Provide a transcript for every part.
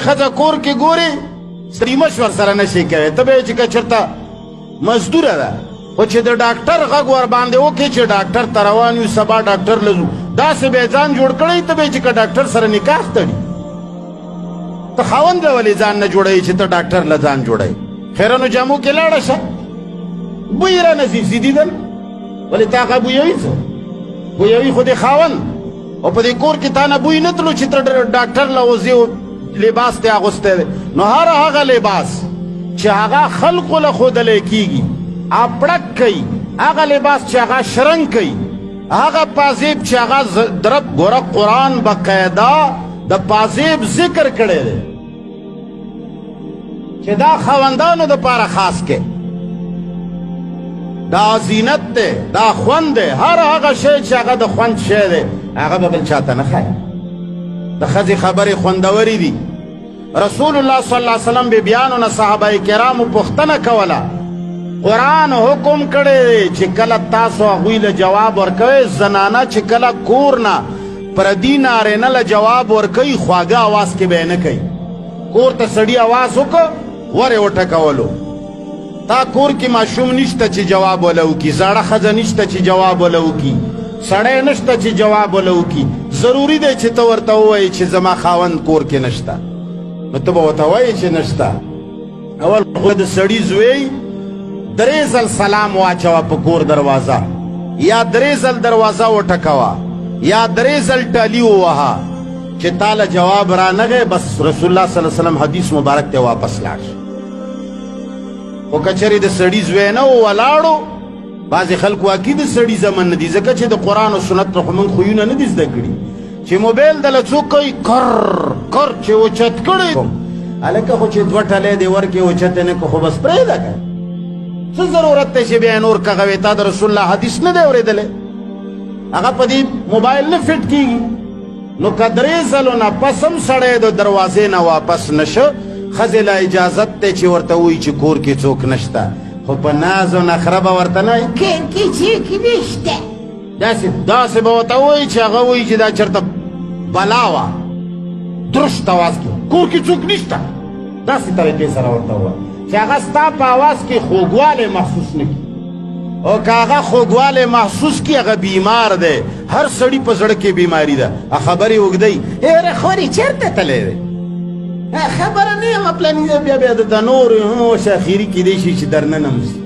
ښځه کور کې ګوري سړي مشور سره نشي کوي ته به یې چې که چېرته مزدوره ده خو چې د ډاکټر غږ ور باندې وکړي چې ډاکټر ته روان یو سبا ډاکټر له ځو داسې به یې ځان جوړ کړی ته به یې چې که ډاکټر سره نکاح تړي ته خاوند له ولې ځان نه جوړوي چې ته ډاکټر له ځان جوړوي خیرنو جامو کې لاړه شه بوی را نصیب سي دیدن ولې تا هغه بویوي څه بویوي خو دې خاوند او په دې کور کې تا نه بوی نه تلو چې ته ډاکټر له وځې لباس دې اغوستی دی نو هر هغه لباس چې هغه خلقو له ښودلی کېږي اپړک کوي هغه لباس چې هغه شرنګ کوي هغه پازیب چې هغه درب ګوره قرآن بقاعده د پازیب ذکر کړی دی چې دا خاوندانو دپاره خاص کې دا زینت دی دا خوند دی هر هغه شی چې هغه د خوند شی دی هغه به بل چاته نه ښایي د ښځې خبرې خوندورې دي رسول الله صلی الله علیه وسلم بیبیانو نه صحابه کرامو پوښتنه کوله قرآن حکم کړی دی چې کله تاسو هغوی له جواب ورکوئ زنانه چې کله کور نه پردي نارینه له جواب ورکوي خواږه اواز کې به یې نه کوي کور ته سړي اواز وکړه ور یې وټکولو تا کور کې ماشوم نشته چې جواب وله وکړي زاړه ښځه نشته چې جواب وله وکړي سړی نشته چې جواب وله وکړي ضروري دی چې ته ورته ووایې چې زما خاوند کور کې نشته نو ته به ورته وایې چې نشته اول خو د سړي زوی 3 ځل سلام واچوه په کور دروازه یا 3 ځل دروازه وټکوه یا 3 ځل ټالي ووهه چې تاله جواب رانغی بس رسول الله صلی الله علیه وسلم حدیث مبارک ته واپس لاړ خو که چېرې د سړي زوی نه و ولاړو بعضې خلکو واقعي د سړي زمن نه دي ځکه چې د قرآن و سنت نه خو موږ خویونه نه دي زده کړي چې موبایل دله څوک کوي کر کر چې اوچت کړی هلکه خو چې 2 ټلی دې ورکې اوچتې نه که خو بس پرېږده که څه ضرورت دی چې بیا نور کغوې تا د رسول الله حدیث نه دی اورېدلی هغه په دې موبایل نه فټ کېږي نو که 3 ځلو نه پس هم سړی د دروازې نه واپس نشه ښځې له اجازت دی چې ورته ووایي چې کور کې څوک نشته خو په ناز و نخره به ورته نه وایي کور کې څوک نشته داسې به ورته ووایي چې هغه وایي چې دا چېرته بلا وه درشت اواز کې کور کې څوک نشته داسې طریقې سره ورته ووایي چې هغه ستا په اواز کې خوږوالی محسوس نه کړي او که هغه خوږوالی محسوس کړي هغه بیمار دی هر سړي په زړه کې بیماري ده خبرې اوږدوي هېره خورې چېرته تلی دی خبره نه یم پلاني دی بیا بیا د نور شاخیري کیدی شي چې درننه مشي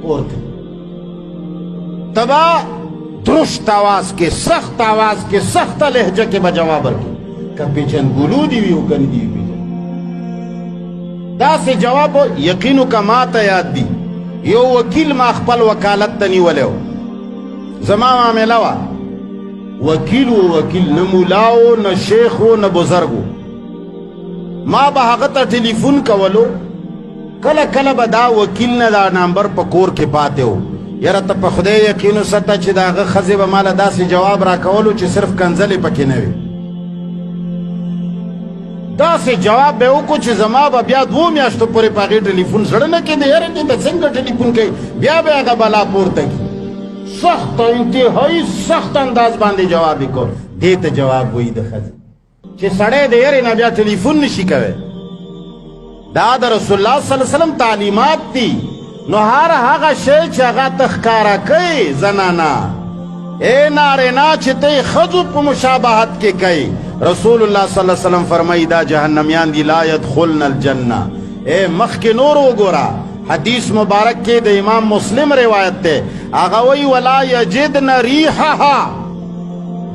کور ته ته به درشت اواز کې سخت اواز کې سخته لهجه کې به جواب ورکړي که پیچنګولو دي وي او که نه دي وي داسې جواب یقینو که ما ته یاد دي یو وکیل ما خپل وکالت ته نیولی و زما معامله وه وکیل و وکیل نه مولا و نه شیخ و نه بزرګ و ما به هغه ته ټلیفون کولو کله کله به دا وکیل نه دا نمبر په کور کې پاتې و یاره ته په خدای یقین وساته چې د هغه ښځې به ماله داسې جواب راکولو چې صرف کنځلې پکې نه وي داسې جواب به وکړو چې زما به بیا 2 میاشتو پورې په هغې ټلیفون زړه نه کېده یاره دې ته څنګه ټلیفون کوي بیا به هغه بلا پورته کړي سخت انتهایي سخت انداز باندې جواب یې کړو دې ته جواب وایي د ښځې چې سړی د یارې نه بیا ټلیفون نشي کوی دا د رسول الله صلی الله علیه وسلم تعلیمات دي نو هر هغه شی چې هغه ته ښکاره کوي زنانه ای نارینه چې ته یې ښځو په مشابهت کې کوي رسول الله صلی الله علیه وسلم فرمایي دا جهنمیان دي لا يدخلن الجنه ای مخکې نور وګوره حدیث مبارک کې د امام مسلم روایت دی هغه وایي ولا یجدن ریحها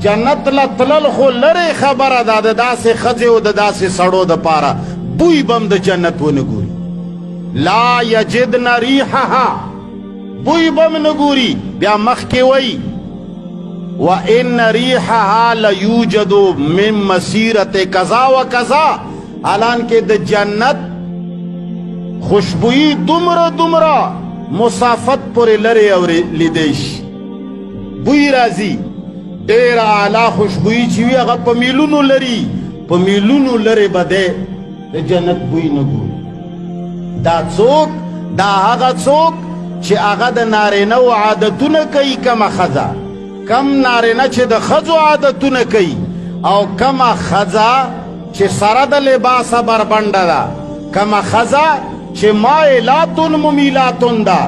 جنت لتلل خو لرې خبره ده د داسې ښځې او د داسې سړو دپاره بوی بم د جنت ونه ګوري لا یجدن ریحها بوی بم نه ګوري بیا مخکې وایي وان ریحها لیوجد من مسیرت کذا و کذا حالانکه د جنت خوشبویی دومره مسافت پورې لرې اوریدلی شي بوی راځي ډېره اعلی خوشبویي چې وي هغه په میلونو لري په میلونو لرې به دی د جنت بوی نه ګوري دا څوک دا هغه څوک چې هغه د نارینه و عادتونه کوي کمه ښځه کم نارینه چې د ښځو عادتونه کوي او کمه ښځه چې سره د لباسه بربنډه ده، کمه ښځه چې مایلاتن ممیلاتن ده،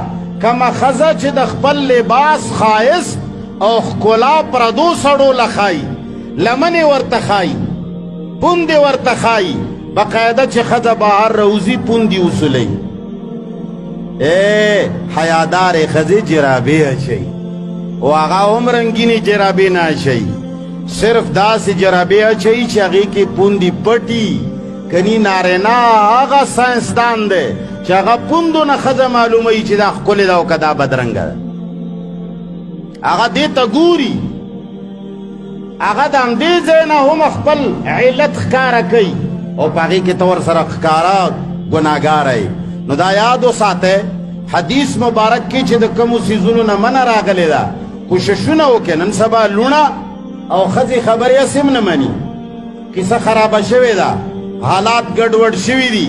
کمه ښځه چې د خپل لباس ښایست او ښکلا پردو سړو له ښایي، لمنې ورته ښایي، پوندې ورته ښایي، بقاعده چې ښځه بهر روزي پوندې وسولئ. حیادارې ښځې جرابې اچوي او هغه هم رنګینې جرابې نه اچوي، صرف داسې جرابې اچوي چې هغې کې پوندې پټي. کني نارینه هغه ساینسدان دی چې هغه پوندو نه ښځه معلوموي چې دا ښکلې ده او که دا بدرنګه ده. هغه دې ته ګوري، هغه د همدې ځای نه هم خپل علت ښکاره کوي او په هغې کې ته ورسره ښکاره ګناهګاره یې. نو دا یاد وساتئ، حدیث مبارک کې چې د کومو څیزونو نه منع راغلې ده، کوششونه وکړئ. نن سبا لوڼه او ښځې خبرې هسې هم نه مني، کیسه خرابه شوې ده، حالات ګډوډ شوي دي.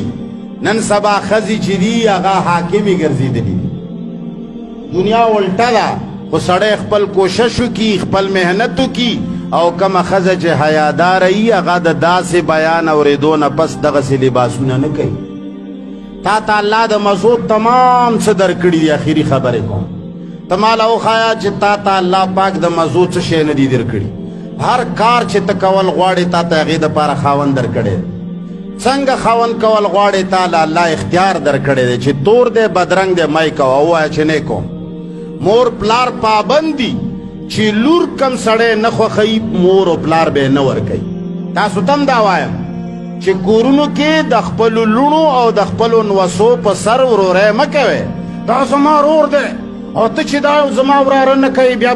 نن سبا ښځې چې دي هغه حاکمې ګرځېدلي دي. دنیا الټه ده، خو سړی خپل کوشش وکړي، خپل محنت وکړي، او کومه ښځه چې حیاداره وي هغه د داسې بیان اورېدو نه پس دغسې لباسونه نه کوي. تا ته الله د مزو تمام څه درکړي دي. اخري خبرې کوم، ته ماله وښایه چې تا ته الله پاک د مزو څه شی نه دي درکړي. هر کار چې ته کول غواړې تا ته هغې دپاره خاوند درکړی. څنګه خاوند کول غواړې تا له الله اختیار درکړی دی چې تور دی بدرنګ دی مه یې کوه، ووایه چې نه کوم. مور پلار پابند دي چې لور کم سړی نه خوښوي مور او پلار به یې نه ورکوي. تاسو ته هم دا وایم چې کورونو کې د خپلو لوڼو او د خپلو نوسو په سر وروری مه کوئ. دا زما ورور دی او ته چې دا زما وراره نه کوي بیا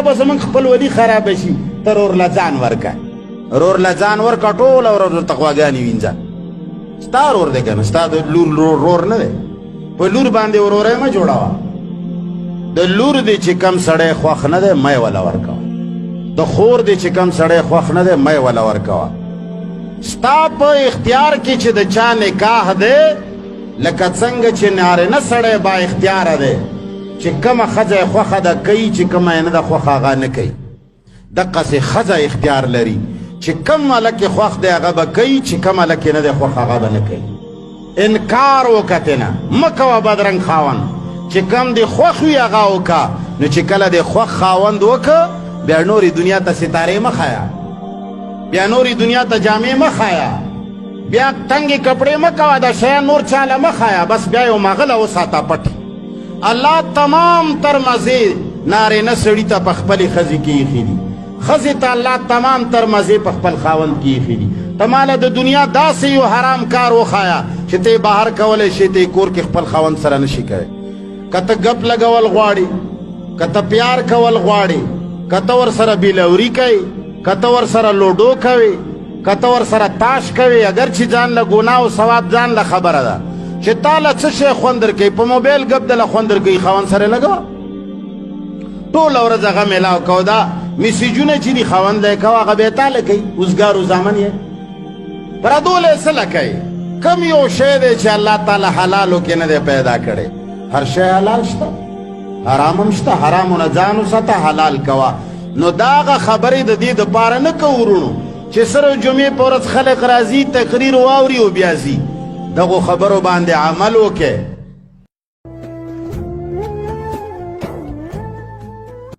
به زموږ خپل ولي خرابه شي. ته رور له ځان ورکه، رور له ځان ورکه، ټوله ورځ ورته غواګانې وینځه. ستا رور دی که نه، ستا د لور رور نه دی. په لور باندې وروری مه جوړوه. د لور دی چې کم سړی خوښ نه دی مه یې وله ورکوه، د خور دی چې کم سړی خوښ نه دی مه یې وله ورکوه. ستا په اختیار کې چې د چا نکاح دی، لکه څنګه چې نارینه سړی با اختیاره دی چې کومه ښځه یې خوښه ده کوي، چې کومه یې نه ده خوښه هغه نه کوي. دقسې ښځه اختیار لري چې کوم هلک یې خوښ دی هغه به کوي، چې کوم هلک یې نه دی خوښ هغه به نه کوي. انکار وکړه تېنه، مه کوه بدرنګ خاوند. چې کم دی خوښ وي هغه وکړه. نو چې کله دی خوښ خاوند وکړه بیا نورې دنیا ته ستارې مه ښایه، بیا نورې دنیا ته جامې مه ښایه، بیا تنګې کپړې مه کوه، دا شیان نور چاله مه ښایه. بس بیا یو مغله وساته پټ. الله تمام تر مزې نارینه سړي ته په خپلې ښځې کې ایښي دي، ښځې ته الله تمام تر مزې په خپل خاوند کې ایښي دي. ته ماله د دنیا داسې یو حرام کار وښایه چې ته یې بهر کولی شې، ته یې کور کې خپل خاوند سره نه شي کوی. که ته ګپ لګول غواړې، که ته پیار کول غواړې، که ته ورسره بیلوري کوې، که ته ورسره لوډو کوې، که ته ورسره تاش کوې، اگر چې ځان له ګناه او ثواب ځان له خبره ده چې تا له څه شی خوند درکوي. په موبایل ګپ دله خوند درکوي، خاوند سره لګوه، ټوله ورځ هغه میلاو کوه. دا میسیجونه چې دي خاوند له یې کوه، هغه به یې تا له کوي. اوزګارو زامن یې پردو له یې څه له کوي؟ کم یو شی دی چې الله تعالی حلالو کې نه دی پیدا کړی. هر شی حلال شته، حرام هم شته. حرامو نه ځان وساته، حلال کوه. نو دا هغه خبرې د دې دپاره نه کوو ورونو چې صرف جمعې په ورځ خلک راځي، تقریر واوري او بیا ځي. دغو خبرو باندې عمل وکړئ.